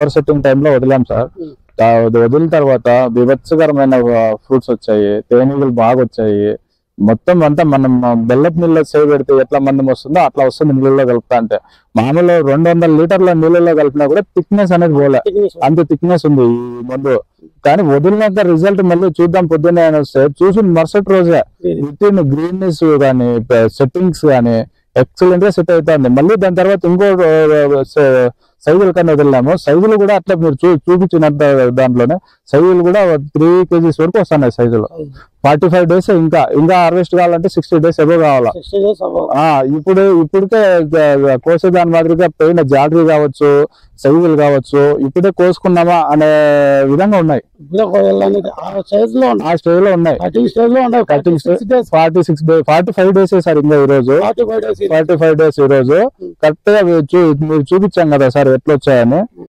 Flower setting టైంలో వదిలాం sir. వదిలిన తర్వాత బీభత్సకరమైన ఫ్రూట్స్ వచ్చాయి, తేనెలు బాగా వచ్చాయి. మొత్తం అంతా మనం బెల్లపు నీళ్ళలో సేవ్ పెడితే ఎట్లా మందం వస్తుందో అట్లా వస్తుంది నీళ్ళలో కలుపుతా అంటే. మామూలు 200 లీటర్ల నీళ్ళలో కలిపినా కూడా థిక్నెస్ అనేది పోలే, అంత థిక్నెస్ ఉంది ఈ మందు. కానీ వదిలినాక రిజల్ట్ మళ్ళీ చూద్దాం పొద్దున్నే అని వస్తే చూసి మరుసటి రోజే విత్ గ్రీన్నెస్ కానీ సెట్టింగ్స్ కానీ ఎక్సలెంట్ గా సెట్ అవుతుంది. మళ్ళీ దాని తర్వాత ఇంకో సైజులు కన్నా వదిలినాము. సైజులు కూడా అట్లా మీరు చూపించినంత దాంట్లోనే సైజులు కూడా 3 kgs వరకు వస్తున్నాయి సైజులు. 45 days ఇంకా హార్వెస్ట్ కావాలంటే 60 days ఎబో కావాలా. ఇప్పటికే కోసే దాని మాదిరిగా పోయిన జాడరీ కావచ్చు, సైజులు కావచ్చు, ఇప్పుడే కోసుకున్నామా అనే విధంగా ఉన్నాయి. ఆ స్టేజ్ లో ఉన్నాయి. 45 days సార్ ఇంకా ఈ రోజు 45 days ఈ రోజు కరెక్ట్ గా మీరు చూపించాం కదా సార్ ఎట్లా వచ్చాయని.